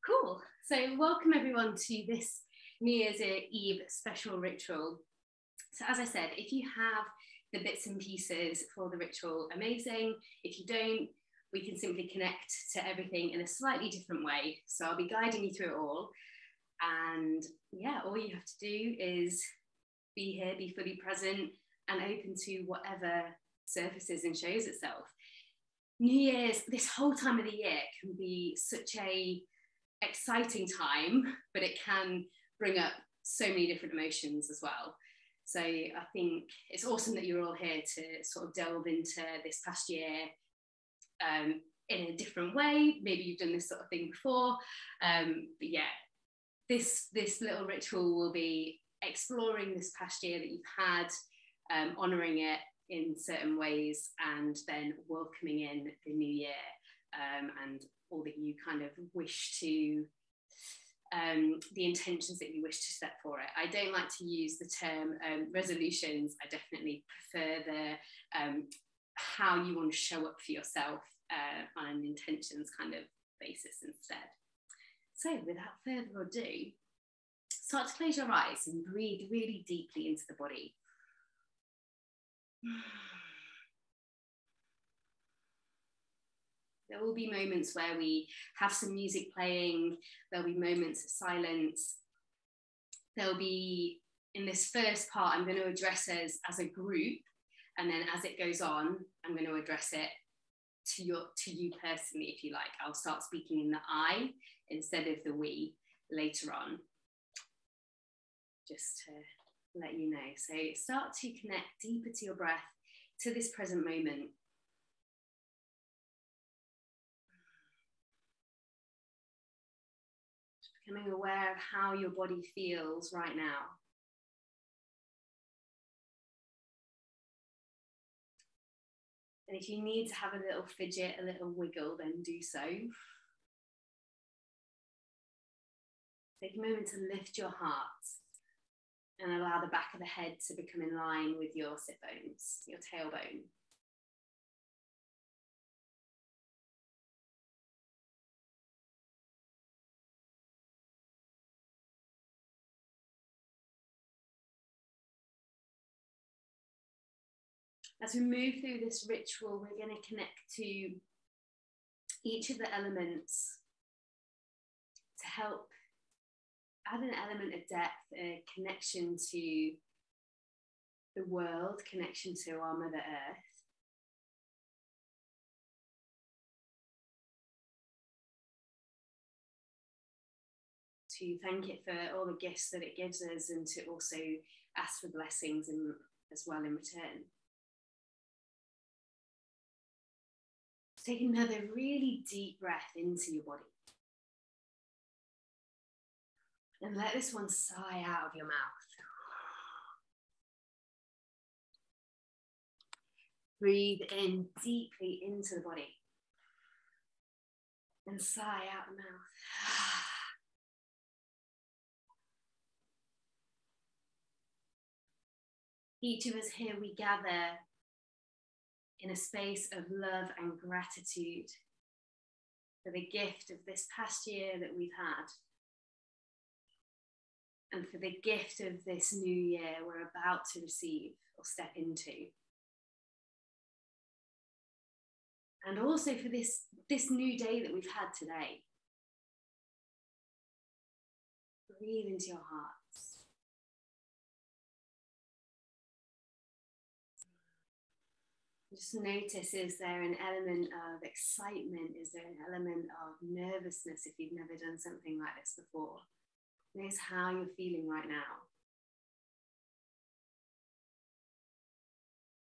Cool. So welcome everyone to this New Year's Eve special ritual. So as I said, if you have the bits and pieces for the ritual, amazing. If you don't, we can simply connect to everything in a slightly different way. So I'll be guiding you through it all. And yeah, all you have to do is be here, be fully present and open to whatever surfaces and shows itself. New Year's, this whole time of the year can be such a exciting time, but it can bring up so many different emotions as well. So I think it's awesome that you're all here to sort of delve into this past year in a different way. Maybe you've done this sort of thing before, but yeah, this little ritual will be exploring this past year that you've had, honouring it in certain ways, and then welcoming in the new year and all that you kind of wish to, the intentions that you wish to set for it. I don't like to use the term resolutions. I definitely prefer the how you want to show up for yourself on an intentions kind of basis instead. So without further ado, start to close your eyes and breathe really deeply into the body. There will be moments where we have some music playing. There'll be moments of silence. There'll be, in this first part, I'm going to address us as a group. And then as it goes on, I'm going to address it to you personally, if you like. I'll start speaking in the I instead of the we later on, just to let you know. So start to connect deeper to your breath, to this present moment. Becoming aware of how your body feels right now. And if you need to have a little fidget, a little wiggle, then do so. Take a moment to lift your heart and allow the back of the head to become in line with your sit bones, your tailbone. As we move through this ritual, we're going to connect to each of the elements to help add an element of depth, a connection to the world, connection to our Mother Earth. To thank it for all the gifts that it gives us, and to also ask for blessings as well in return. Take another really deep breath into your body. And let this one sigh out of your mouth. Breathe in deeply into the body. And sigh out the mouth. Each of us here, we gather in a space of love and gratitude for the gift of this past year that we've had, and for the gift of this new year we're about to receive or step into. And also for this new day that we've had today. Breathe into your hearts. Just notice, is there an element of excitement? Is there an element of nervousness if you've never done something like this before? Notice how you're feeling right now.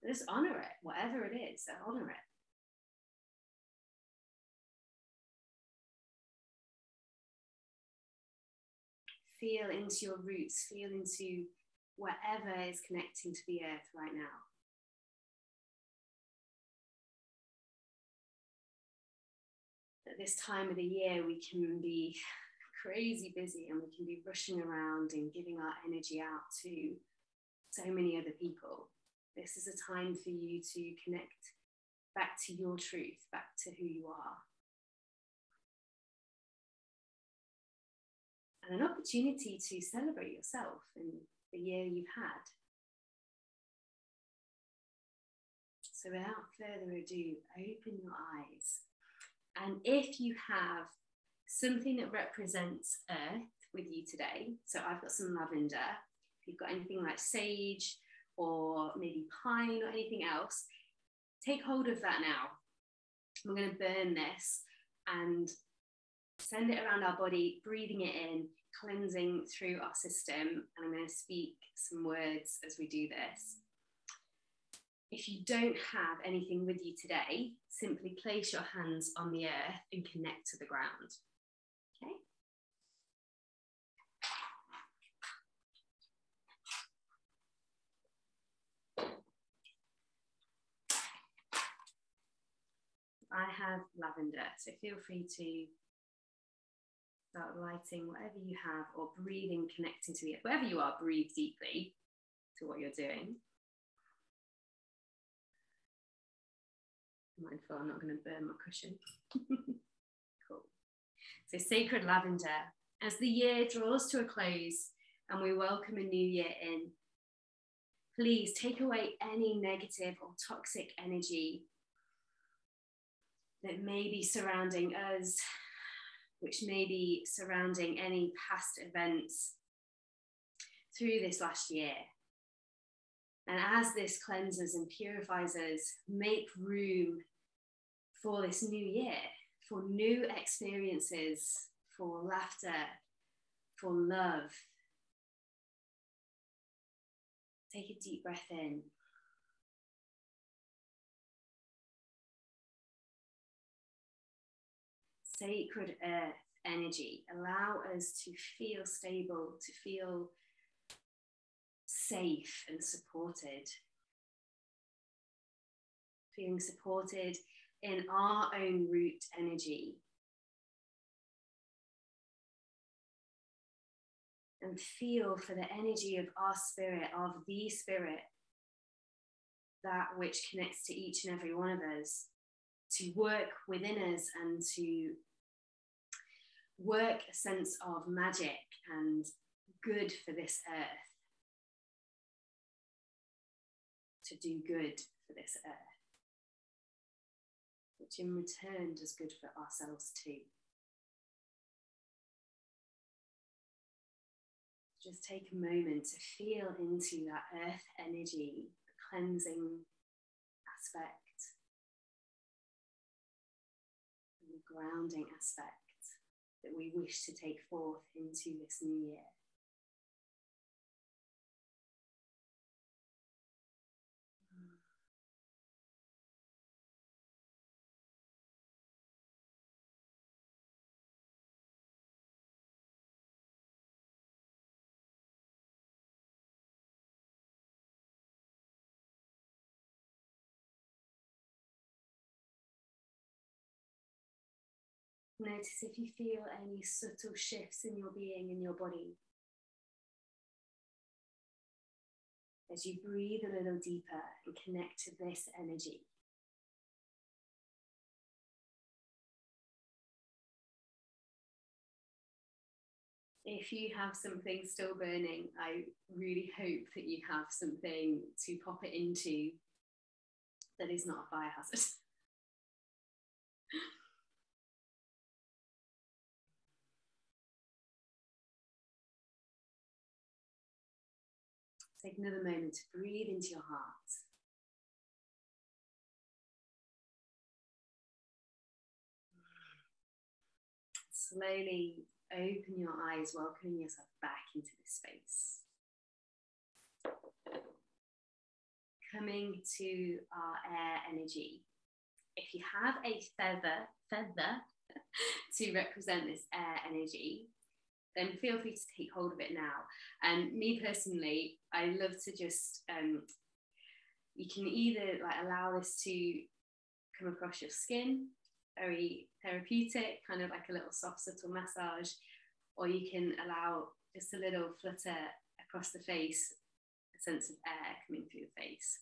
Just honor it, whatever it is, honor it. Feel into your roots, feel into whatever is connecting to the earth right now. At this time of the year, we can be crazy busy and we can be rushing around and giving our energy out to so many other people. This is a time for you to connect back to your truth, back to who you are. and an opportunity to celebrate yourself in the year you've had. So without further ado, open your eyes. And if you have something that represents earth with you today, so I've got some lavender, if you've got anything like sage or maybe pine or anything else, take hold of that now. We're going to burn this and send it around our body, breathing it in, cleansing through our system. And I'm going to speak some words as we do this. If you don't have anything with you today, simply place your hands on the earth and connect to the ground. Okay? I have lavender, so feel free to start lighting whatever you have, or breathing, connecting to the earth. Wherever you are, breathe deeply to what you're doing. I'm mindful I'm not going to burn my cushion. Cool. So sacred lavender, as the year draws to a close and we welcome a new year in, please take away any negative or toxic energy that may be surrounding us, which may be surrounding any past events through this last year. And as this cleanses and purifies us, make room for this new year, for new experiences, for laughter, for love. Take a deep breath in. Sacred earth energy, allow us to feel stable, to feel safe and supported. Feeling supported in our own root energy. And feel for the energy of our spirit, of the spirit, that which connects to each and every one of us, to work within us and to work a sense of magic and good for this earth, to do good for this earth, which in return does good for ourselves too. Just take a moment to feel into that earth energy, the cleansing aspect, and the grounding aspect that we wish to take forth into this new year. Notice if you feel any subtle shifts in your being, in your body. As you breathe a little deeper and connect to this energy. If you have something still burning, I really hope that you have something to pop it into that is not a fire hazard. Take another moment to breathe into your heart. Slowly open your eyes, welcoming yourself back into this space. Coming to our air energy. If you have a feather to represent this air energy, then feel free to take hold of it now. And me personally, I love to just, you can either like allow this to come across your skin, very therapeutic, kind of like a little soft, subtle massage, or you can allow just a little flutter across the face, a sense of air coming through the face.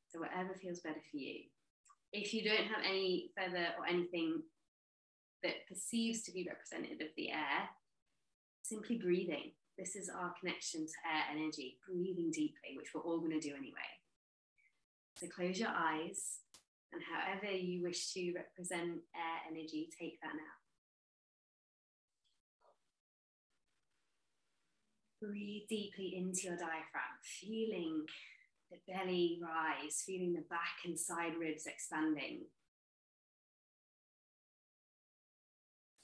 So whatever feels better for you. If you don't have any feather or anything that perceives to be representative of the air, simply breathing. This is our connection to air energy, breathing deeply, which we're all going to do anyway. So close your eyes, and however you wish to represent air energy, take that now. Breathe deeply into your diaphragm, feeling the belly rise, feeling the back and side ribs expanding.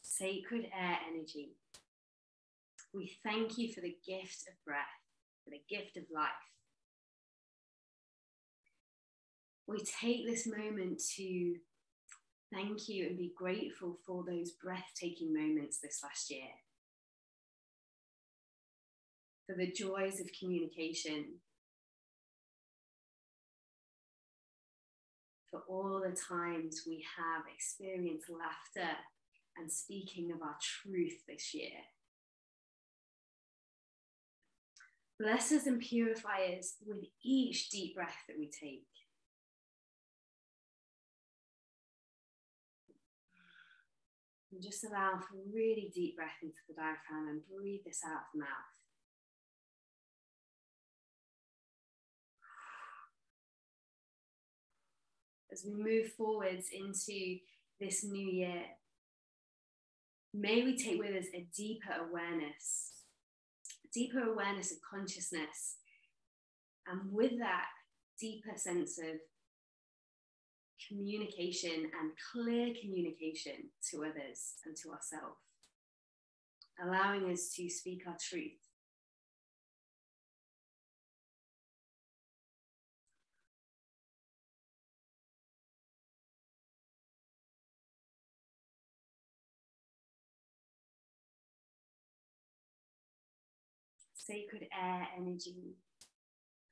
Sacred air energy. We thank you for the gift of breath, for the gift of life. We take this moment to thank you and be grateful for those breathtaking moments this last year, for the joys of communication, for all the times we have experienced laughter and speaking of our truth this year. Bless us and purify us with each deep breath that we take. And just allow for a really deep breath into the diaphragm and breathe this out of the mouth. As we move forwards into this new year, may we take with us a deeper awareness of consciousness, and with that, deeper sense of communication and clear communication to others and to ourselves, allowing us to speak our truth. Sacred air energy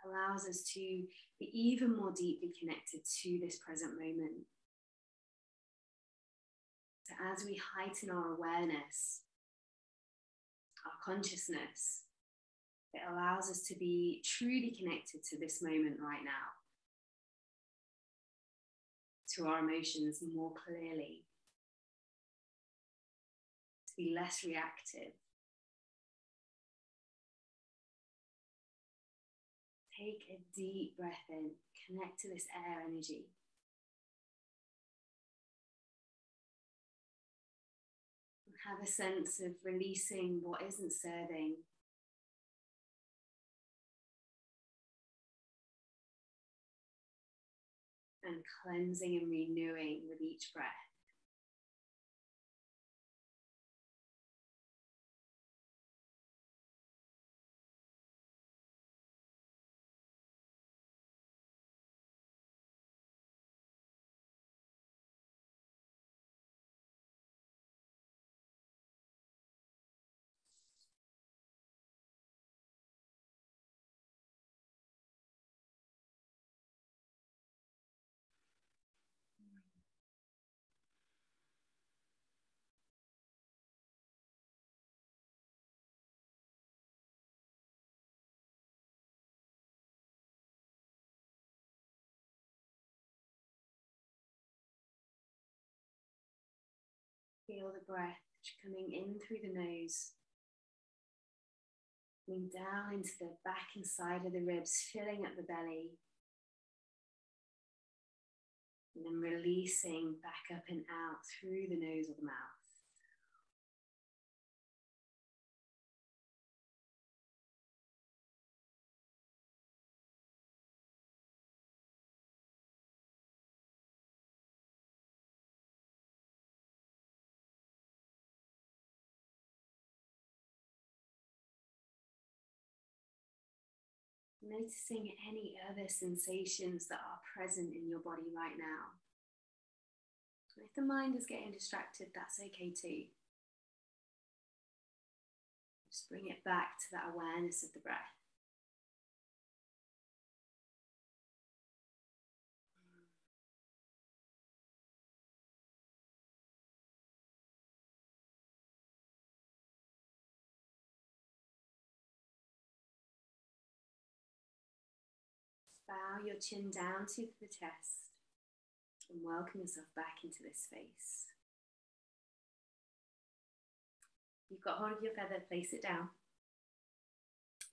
allows us to be even more deeply connected to this present moment. So as we heighten our awareness, our consciousness, it allows us to be truly connected to this moment right now, to our emotions more clearly, to be less reactive. Take a deep breath in, connect to this air energy. And have a sense of releasing what isn't serving. And cleansing and renewing with each breath. Feel the breath coming in through the nose, coming down into the back and side of the ribs, filling up the belly, and then releasing back up and out through the nose or the mouth. Noticing any other sensations that are present in your body right now. If the mind is getting distracted, that's okay too. Just bring it back to that awareness of the breath. Bow your chin down to the chest and welcome yourself back into this space. you've got hold of your feather, place it down.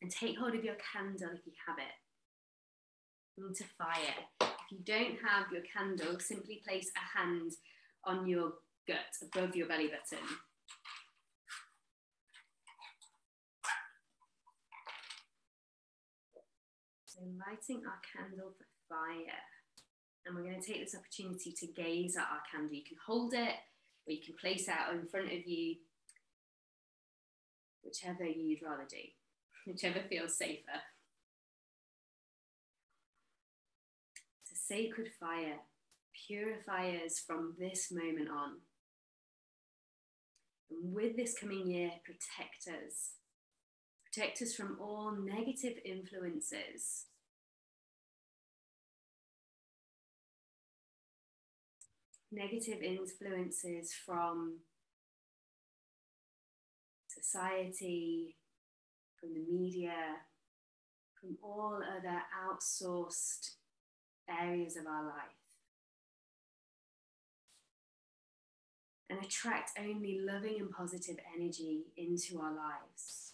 And take hold of your candle if you have it. Into fire. If you don't have your candle, simply place a hand on your gut, above your belly button. So lighting our candle for fire. And we're going to take this opportunity to gaze at our candle. You can hold it, or you can place it out in front of you, whichever you'd rather do, whichever feels safer. It's a sacred fire. Purify us from this moment on. And with this coming year, protect us. Protect us from all negative influences. Negative influences from society, from the media, from all other outsourced areas of our life. And attract only loving and positive energy into our lives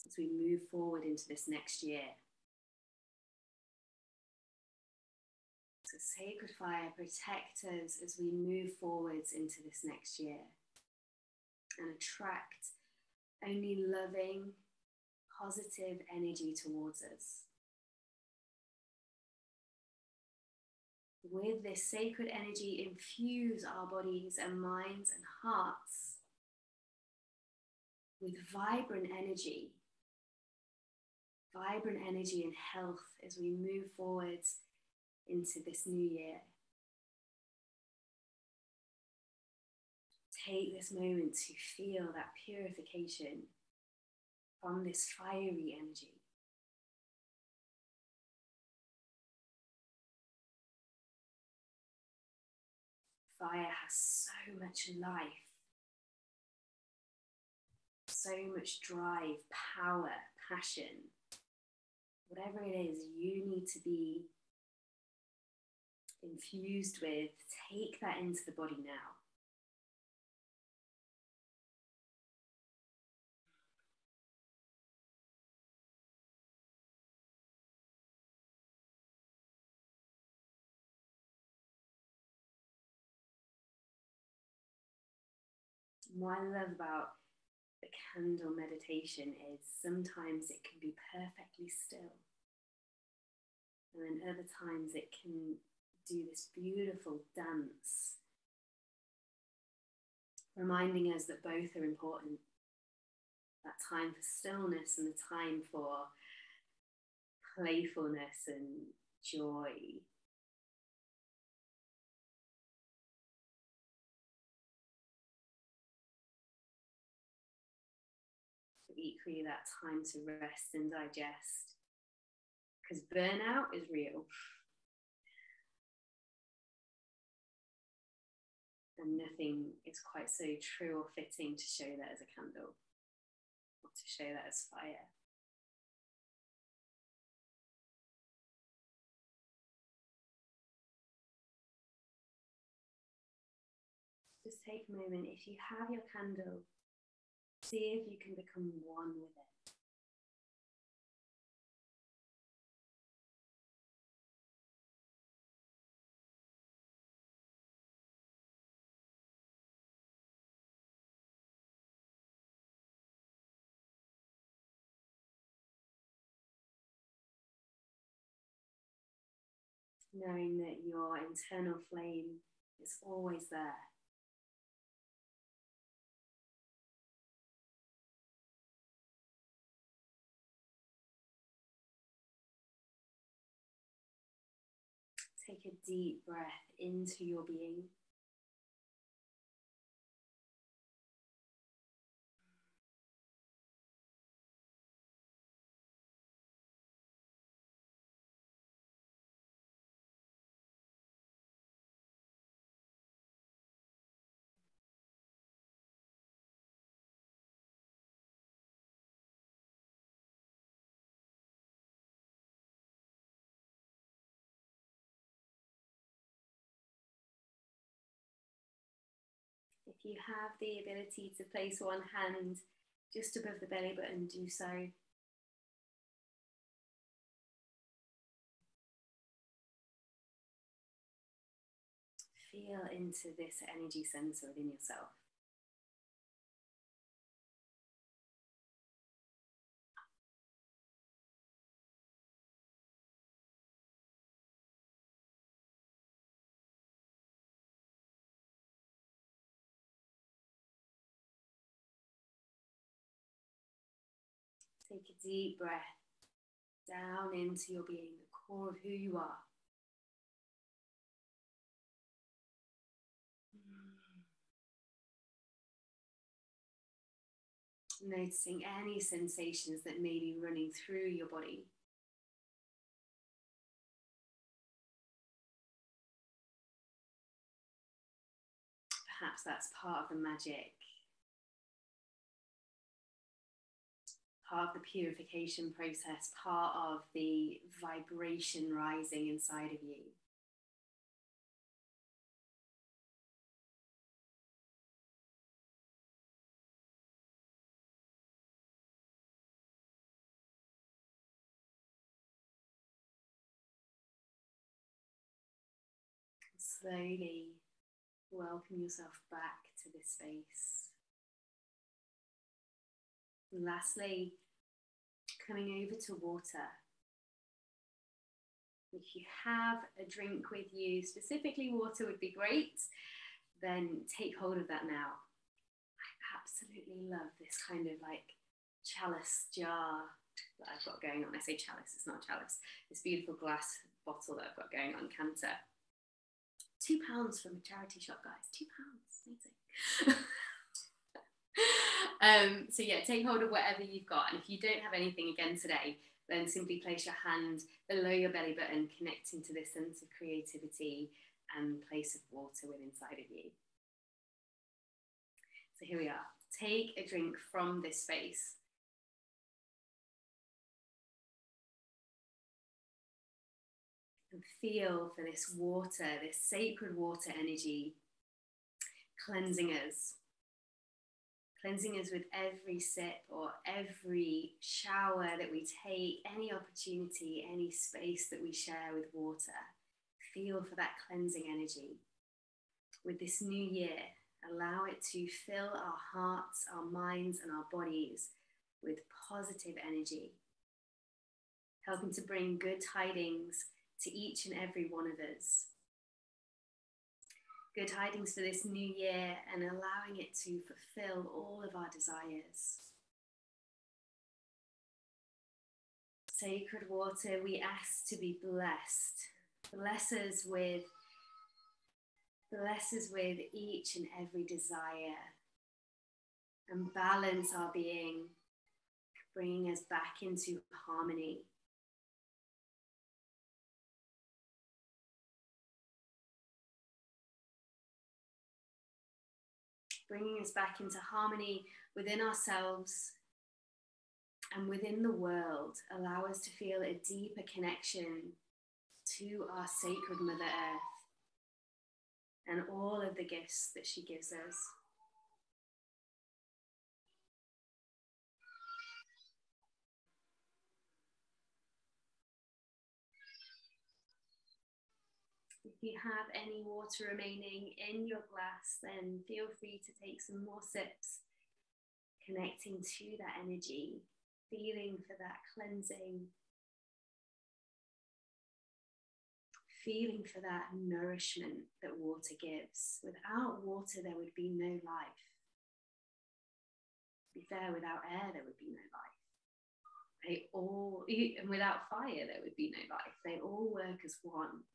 as we move forward into this next year. So sacred fire, protect us as we move forwards into this next year and attract only loving, positive energy towards us. With this sacred energy, infuse our bodies and minds and hearts with vibrant energy and health as we move forwards into this new year. Take this moment to feel that purification from this fiery energy. Fire has so much life, so much drive, power, passion. Whatever it is you need to be infused with, take that into the body now. What I love about the candle meditation is sometimes it can be perfectly still. And then other times it can do this beautiful dance, reminding us that both are important. That time for stillness and the time for playfulness and joy. But equally that time to rest and digest. Because burnout is real. And nothing is quite so true or fitting to show that as a candle, or to show that as fire. Just take a moment, if you have your candle, see if you can become one with it. Knowing that your internal flame is always there. Take a deep breath into your being. If you have the ability to place one hand just above the belly button, do so. Feel into this energy center within yourself. Take a deep breath down into your being, the core of who you are. Noticing any sensations that may be running through your body. Perhaps that's part of the magic, part of the purification process, part of the vibration rising inside of you. Slowly welcome yourself back to this space. And lastly, coming over to water. If you have a drink with you, specifically water would be great, then take hold of that now. I absolutely love this kind of like chalice jar that I've got going on. I say chalice, it's not chalice. This beautiful glass bottle that I've got going on, canter. £2 from a charity shop, guys. £2, amazing. So yeah, take hold of whatever you've got, and if you don't have anything again today, then simply place your hand below your belly button, connecting to this sense of creativity and place of water within inside of you. So here we are. Take a drink from this space. And feel for this water, this sacred water energy, cleansing us with every sip or every shower that we take, any opportunity, any space that we share with water. Feel for that cleansing energy. With this new year, allow it to fill our hearts, our minds, and our bodies with positive energy, helping to bring good tidings to each and every one of us. Good tidings for this new year, and allowing it to fulfill all of our desires. Sacred water, we ask to be blessed. Bless us with each and every desire, and balance our being, bringing us back into harmony. Bringing us back into harmony within ourselves and within the world. Allow us to feel a deeper connection to our sacred Mother Earth and all of the gifts that she gives us. If you have any water remaining in your glass, then feel free to take some more sips, connecting to that energy, feeling for that cleansing, feeling for that nourishment that water gives. Without water, there would be no life. To be fair, without air, there would be no life. And without fire, there would be no life. They all work as one.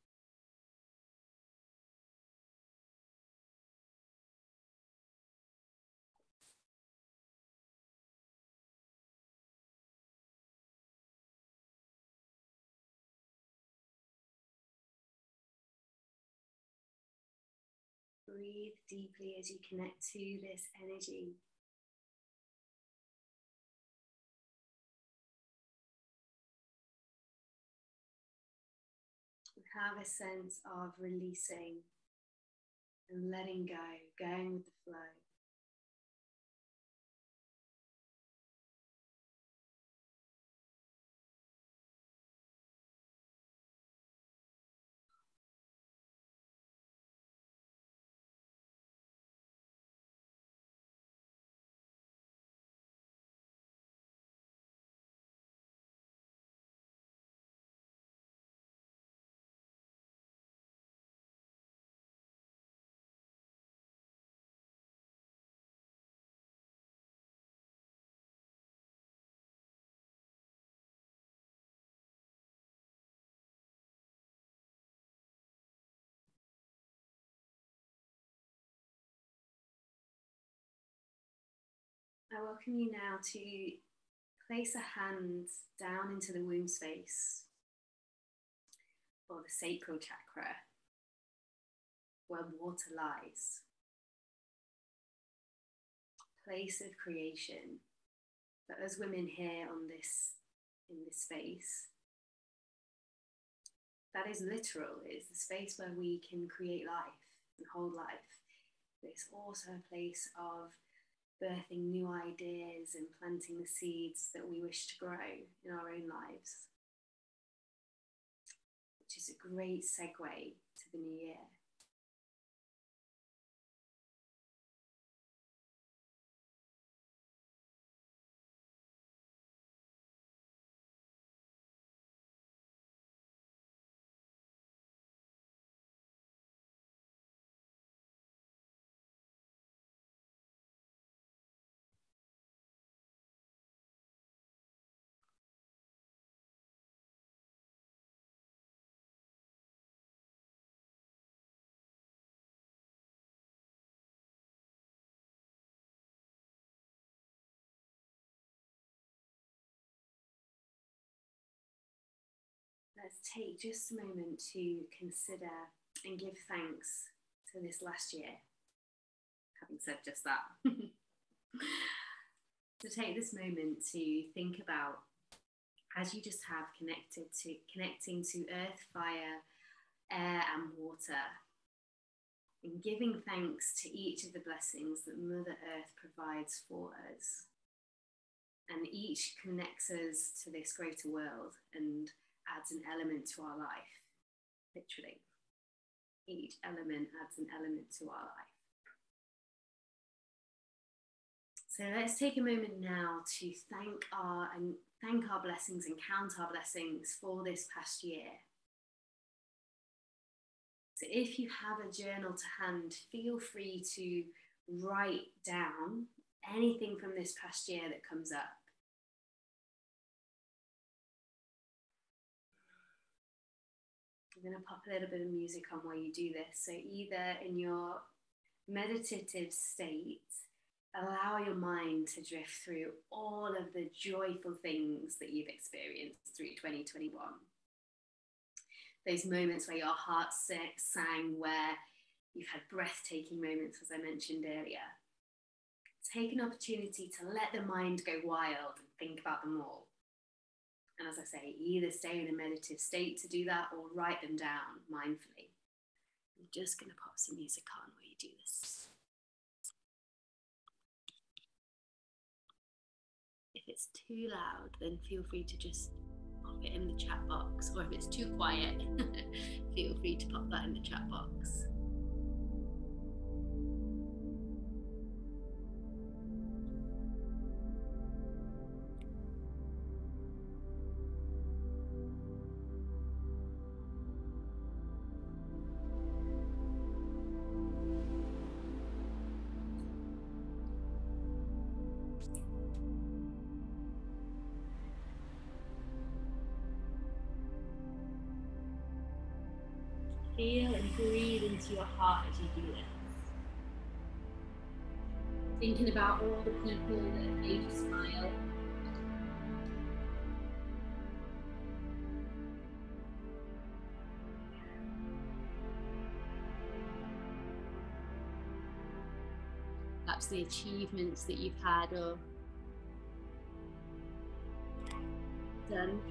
Breathe deeply as you connect to this energy. Have a sense of releasing and letting go, going with the flow. I welcome you now to place a hand down into the womb space or the sacral chakra where water lies. Place of creation. But as women here in this space, that is literal. It is the space where we can create life and hold life. But it's also a place of birthing new ideas and planting the seeds that we wish to grow in our own lives, which is a great segue to the new year. Let's take just a moment to consider and give thanks to this last year. Having said just that, to take this moment to think about, as you just have connecting to earth, fire, air and water, and giving thanks to each of the blessings that Mother Earth provides for us. And each connects us to this greater world and adds an element to our life, literally. Each element adds an element to our life. So let's take a moment now to thank our blessings and count our blessings for this past year. So if you have a journal to hand, feel free to write down anything from this past year that comes up. I'm going to pop a little bit of music on while you do this. So either in your meditative state, allow your mind to drift through all of the joyful things that you've experienced through 2021. Those moments where your heart sang, where you've had breathtaking moments, as I mentioned earlier. Take an opportunity to let the mind go wild and think about them all. And as I say, either stay in a meditative state to do that or write them down mindfully. I'm just going to pop some music on while you do this. If it's too loud, then feel free to just pop it in the chat box. Or if it's too quiet, feel free to pop that in the chat box. Feel and breathe into your heart as you do this. Thinking about all the people that have made you smile. Perhaps the achievements that you've had or done.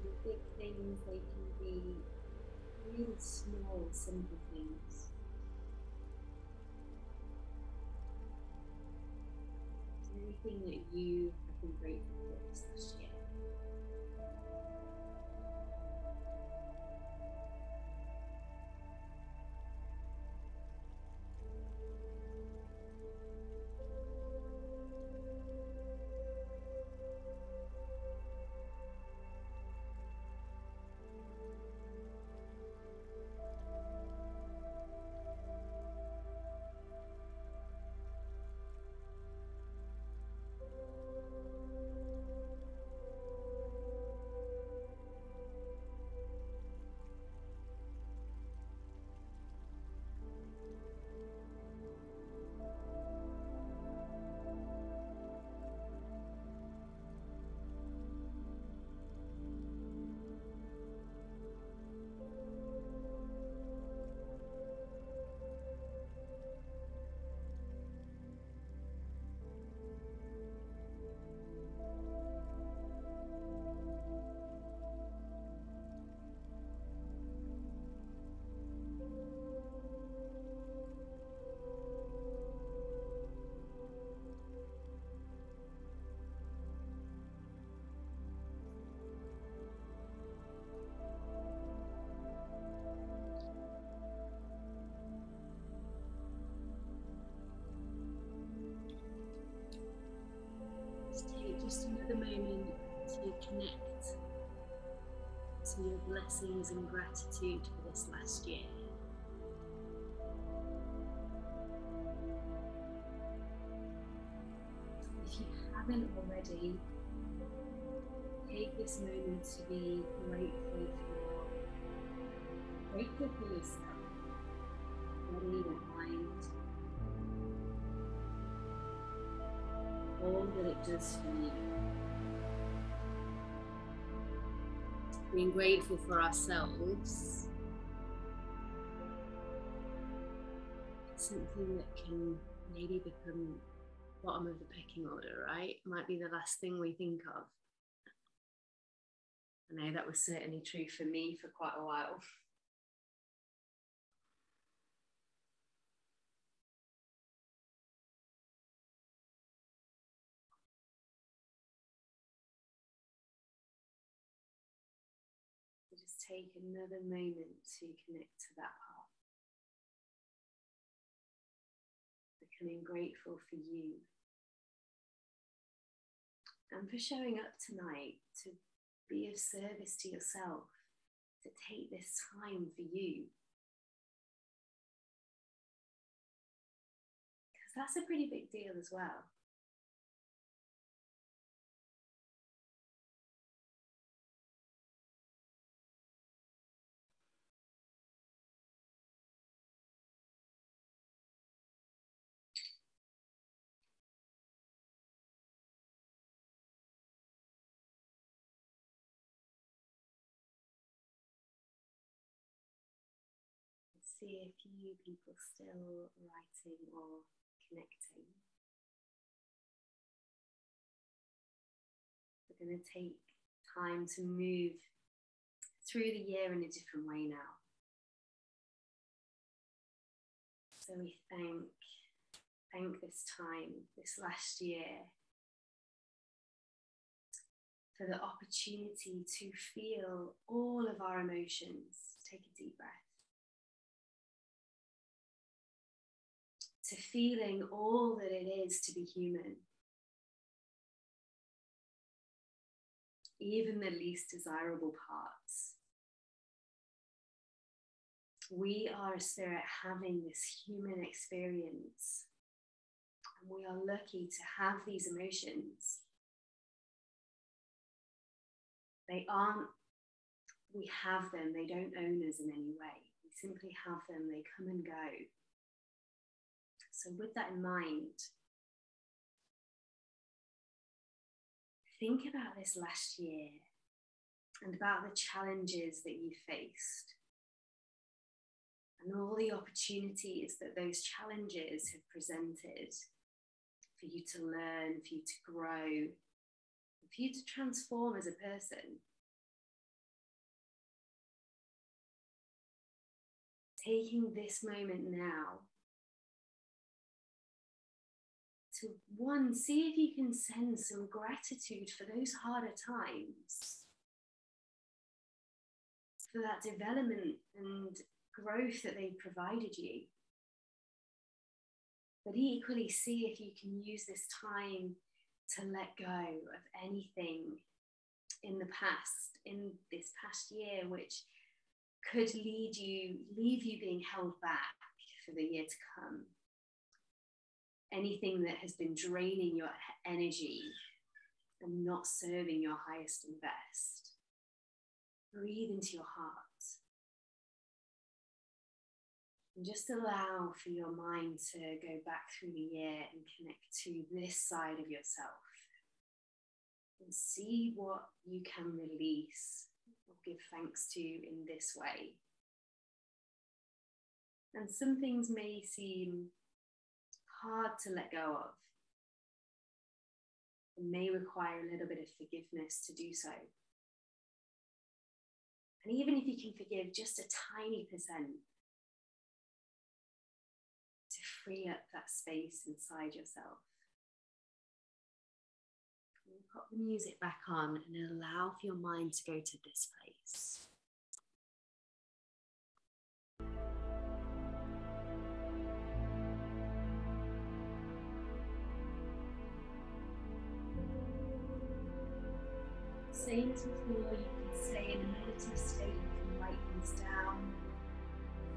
be big things, they can be really small, simple things. Is there anything that you have been grateful for this last year? Take just another moment to connect to your blessings and gratitude for this last year. If you haven't already, take this moment to be grateful for yourself, body and mind, all that it does for you. Being grateful for ourselves is something that can maybe become bottom of the pecking order, right? Might be the last thing we think of. I know that was certainly true for me for quite a while. So just take another moment to connect to that part. Becoming grateful for you. And for showing up tonight to be of service to yourself, to take this time for you. Because that's a pretty big deal as well. See a few people still writing or connecting. We're going to take time to move through the year in a different way now. So we thank this time, this last year, for the opportunity to feel all of our emotions. Take a deep breath. To feeling all that it is to be human. Even the least desirable parts. We are a spirit having this human experience. And we are lucky to have these emotions. They aren't, we have them, they don't own us in any way. We simply have them, they come and go. So with that in mind, think about this last year and about the challenges that you faced and all the opportunities that those challenges have presented for you to learn, for you to grow, for you to transform as a person. taking this moment now to, one, see if you can send some gratitude for those harder times, for that development and growth that they provided you. But equally, see if you can use this time to let go of anything in the past, in this past year, which could leave you being held back for the year to come. Anything that has been draining your energy and not serving your highest and best. Breathe into your heart. And just allow for your mind to go back through the year and connect to this side of yourself. And see what you can release or give thanks to in this way. And some things may seem hard to let go of. It may require a little bit of forgiveness to do so. And even if you can forgive just a tiny percent, to free up that space inside yourself. And put the music back on and allow for your mind to go to this place. Same as before, you can stay in a meditative state, you can write things down.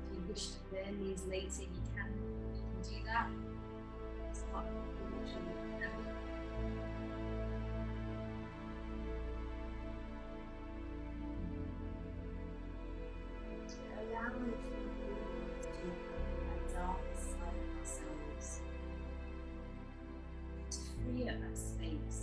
If you wish to burn these later, you can do that. It's not allowing for to the dark side of ourselves, to free up that space.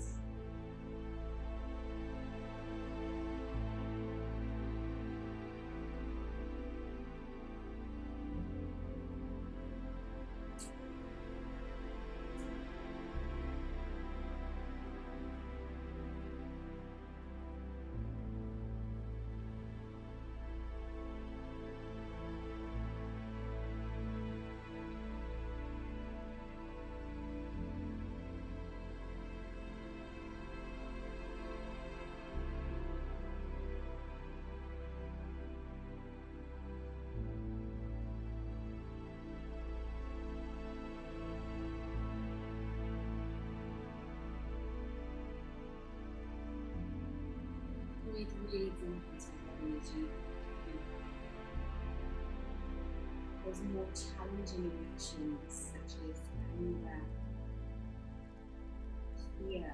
Breathe really deep into the energy. There's more challenging emotions such as anger, fear,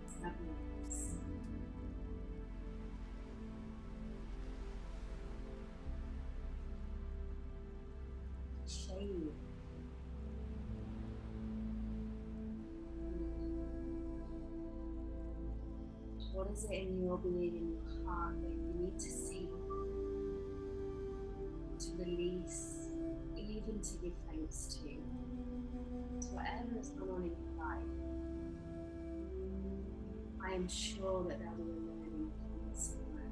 sadness, shame. What is it in your being, in your heart, that you need to see, to release, even to give thanks to whatever has gone on in your life? I am sure that there will be a learning from this somewhere.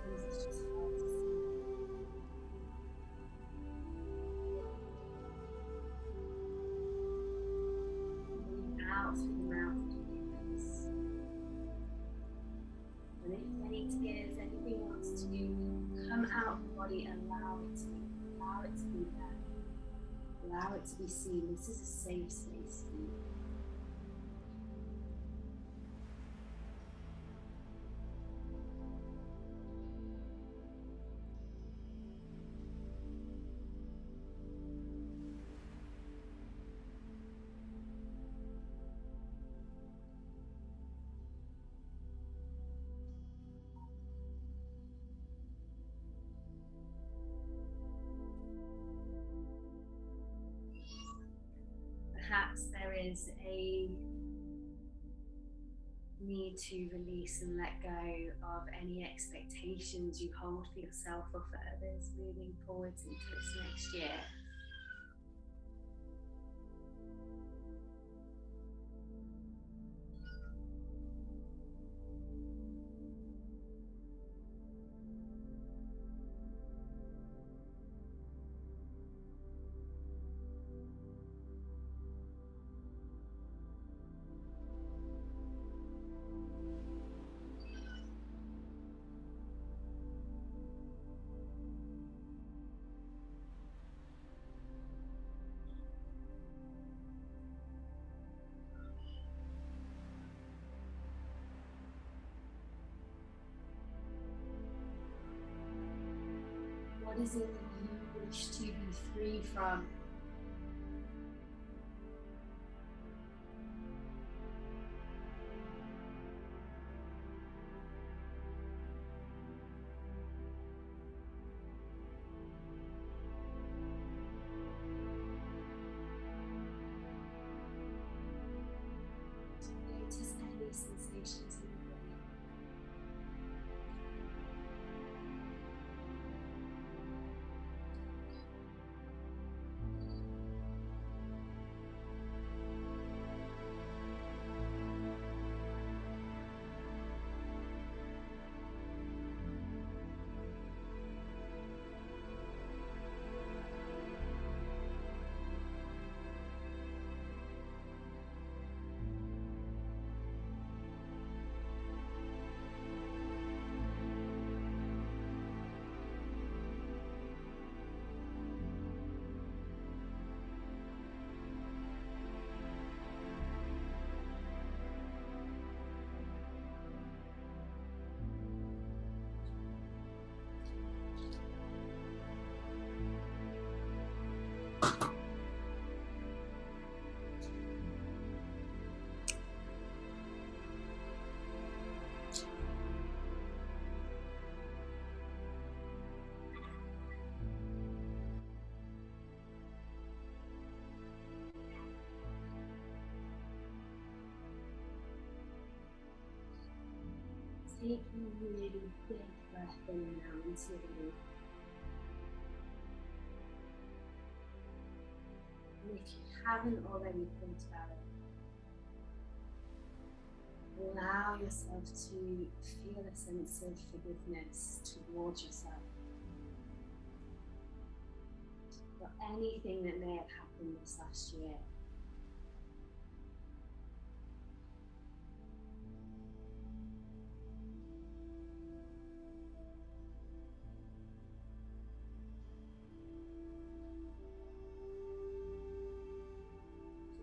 Because it's just hard to see. Out through the mouth and your face. And if any tears, anything wants to come out of the body, allow it to be there. Allow it to be seen. This is a safe space for you. Perhaps there is a need to release and let go of any expectations you hold for yourself or for others moving forwards into this next year. What is it that you wish to be free from? Notice any sensations in your body. Taking a really big breath in now into your body. And if you haven't already thought about it, allow yourself to feel a sense of forgiveness towards yourself for anything that may have happened this last year.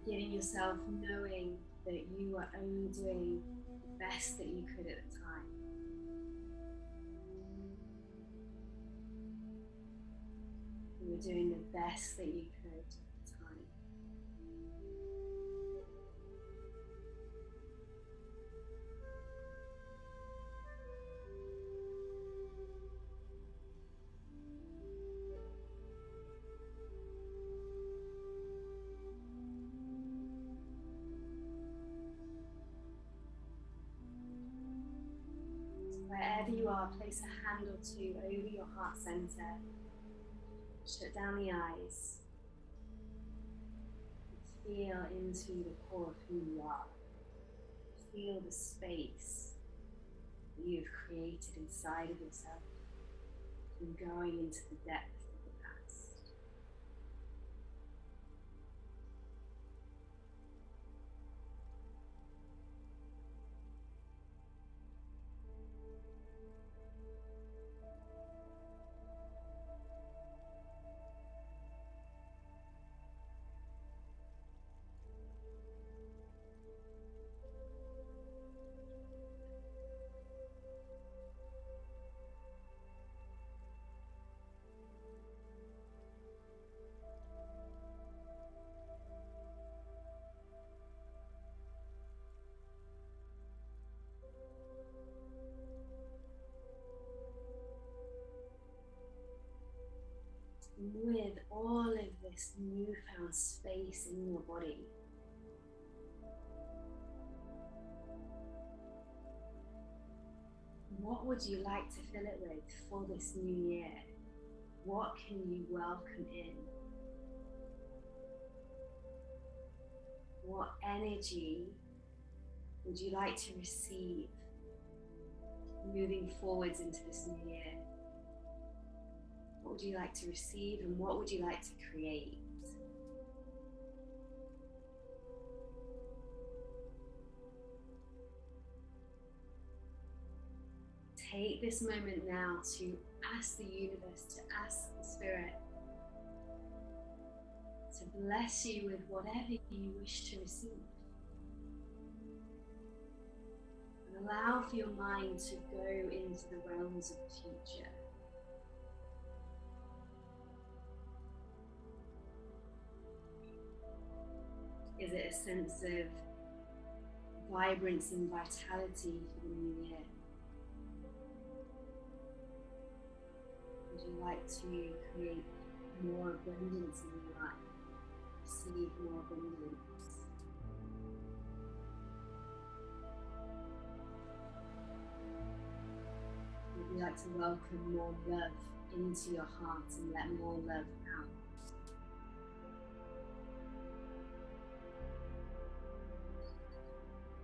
Forgiving yourself, knowing that you were only doing the best that you could at the time. You were doing the best that you could at the time. Wherever you are, place a hand or two over your heart center. Shut down the eyes. Feel into the core of who you are. Feel the space that you've created inside of yourself and going into the depth of the past. With all of this newfound space in your body, what would you like to fill it with for this new year? What can you welcome in? What energy would you like to receive moving forwards into this new year? What would you like to receive and what would you like to create? Take this moment now to ask the universe, to ask the spirit to bless you with whatever you wish to receive. And allow for your mind to go into the realms of the future. Is it a sense of vibrance and vitality for the new year? Would you like to create more abundance in your life? Receive more abundance? Would you like to welcome more love into your heart and let more love out?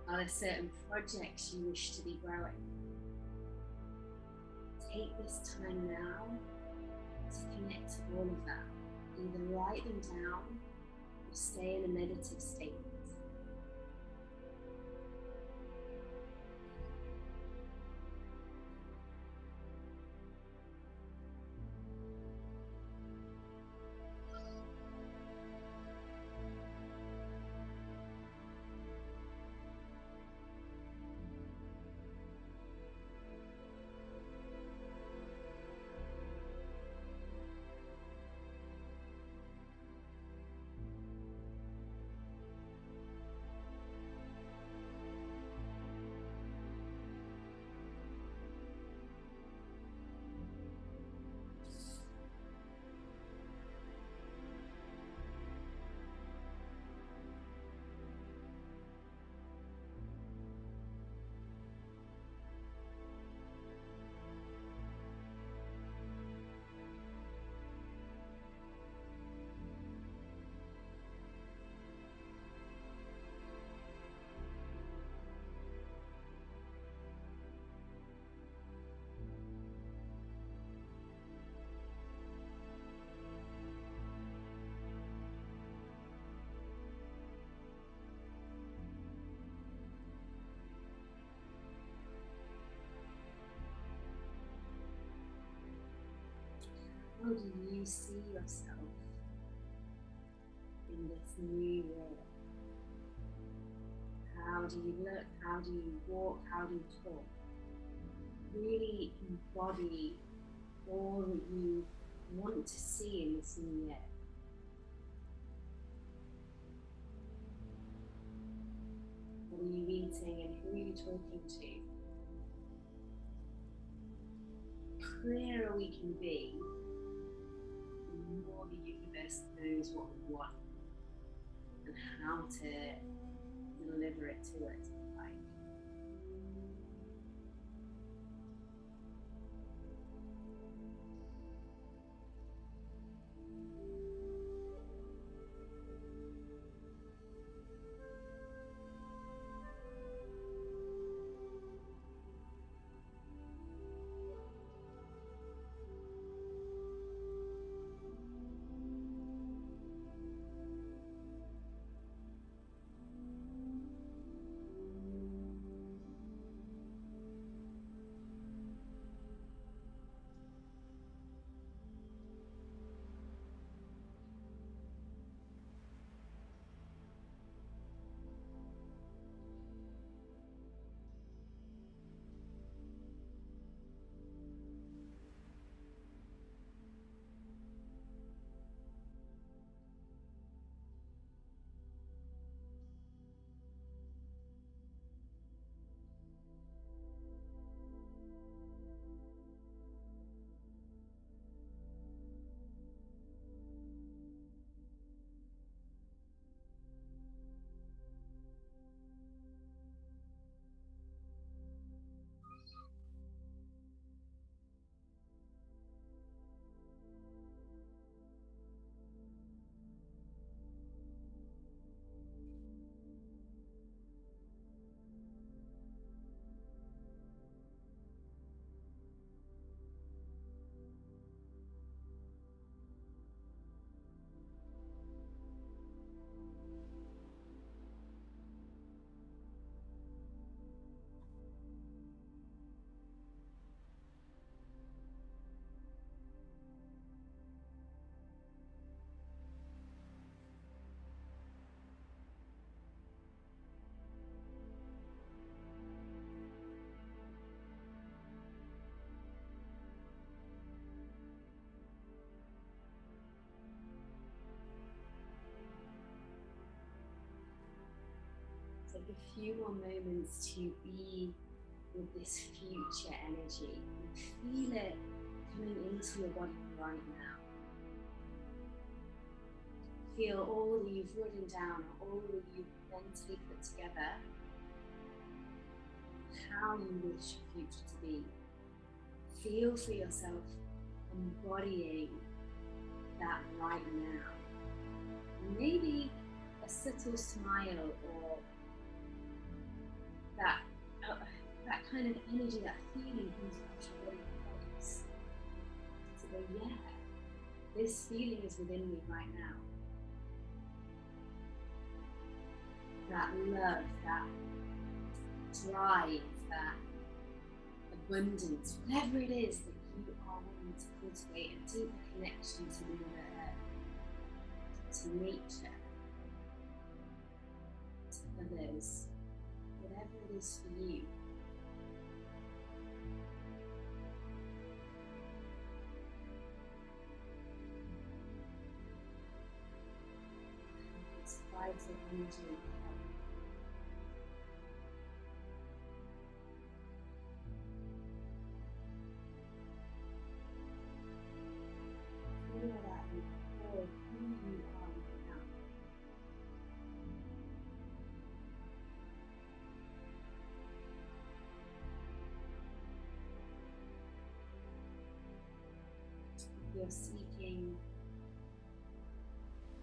Are there certain projects you wish to be growing? Take this time now to connect to all of that. Either write them down or stay in a meditative state. How do you see yourself in this new year? How do you look? How do you walk? How do you talk? Really embody all that you want to see in this new year. What are you eating and who are you talking to? The clearer we can be, the more the universe knows what we want and how to deliver it to us. take a few more moments to be with this future energy and feel it coming into your body right now. Feel all that you've written down, all that you've mentally put together, how you wish your future to be. Feel for yourself embodying that right now. And maybe a subtle smile or that kind of energy, that feeling comes across your body face. To go, yeah, this feeling is within me right now. That love, that drive, that abundance, whatever it is that you are wanting to cultivate, a deeper connection to Mother Earth, to nature, to others, whatever it is for you. This vital energy. Feel that you hold who you are now. If you're seeking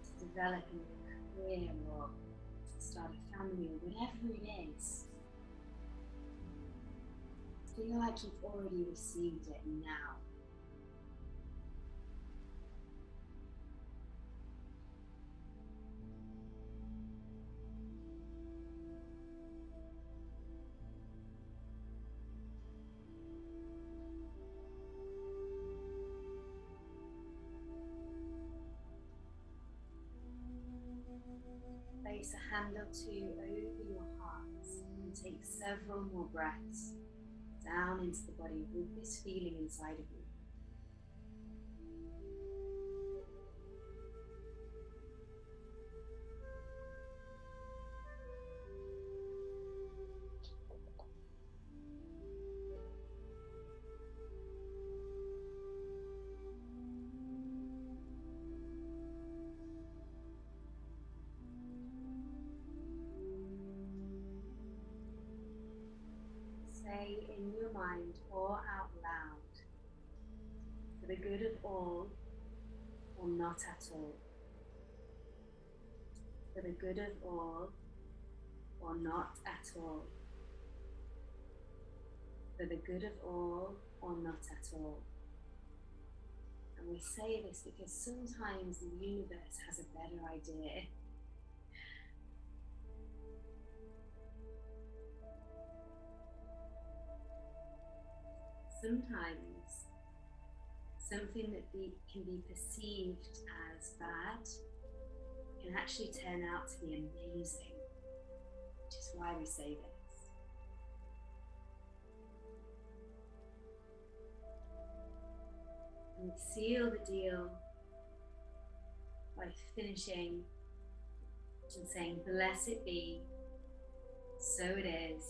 to develop a career or start a family or whatever it is, feel like you've already received it now. Place a hand or two over your heart and take several more breaths down into the body with this feeling inside of you. Say in your mind or out loud, for the good of all or not at all. For the good of all or not at all. For the good of all or not at all. And we say this because sometimes the universe has a better idea. Sometimes something that can be perceived as bad can actually turn out to be amazing, which is why we say this. And seal the deal by finishing and saying, blessed be, so it is,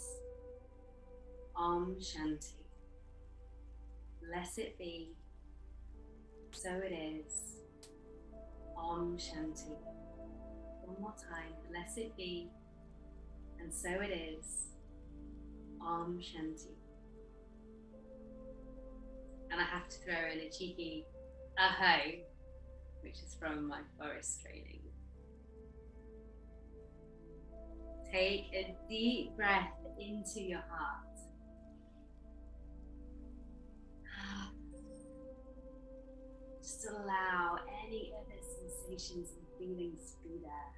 Om Shanti. Blessed be, so it is, Om Shanti. One more time, blessed be, and so it is, Om Shanti. And I have to throw in a cheeky aho, which is from my forest training. Take a deep breath into your heart. Just allow any other sensations and feelings to be there.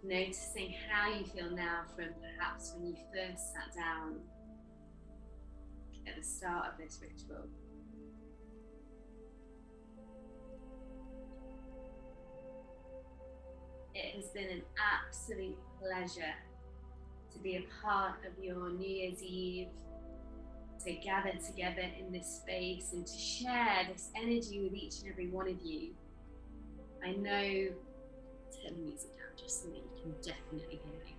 Noticing how you feel now from perhaps when you first sat down at the start of this ritual. It has been an absolute pleasure to be a part of your New Year's Eve, to gather together in this space and to share this energy with each and every one of you. I know, turn the music down just so that you can definitely hear me.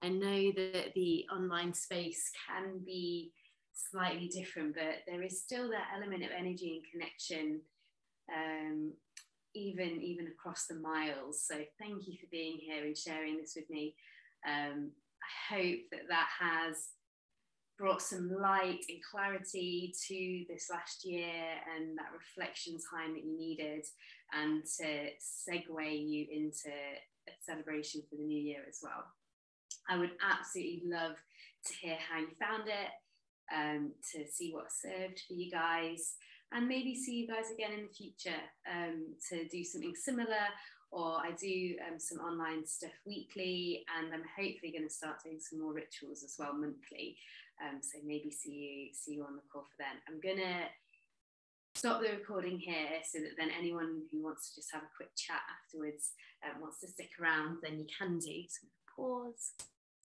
I know that the online space can be slightly different, but there is still that element of energy and connection, even across the miles. So thank you for being here and sharing this with me. I hope that has brought some light and clarity to this last year and that reflection time that you needed, and to segue you into a celebration for the new year as well. I would absolutely love to hear how you found it, to see what served for you guys, and maybe see you guys again in the future, to do something similar. Or I do some online stuff weekly, and I'm hopefully going to start doing some more rituals as well monthly. So maybe see you on the call for then. I'm going to stop the recording here so that then anyone who wants to just have a quick chat afterwards, wants to stick around, then you can do. So pause.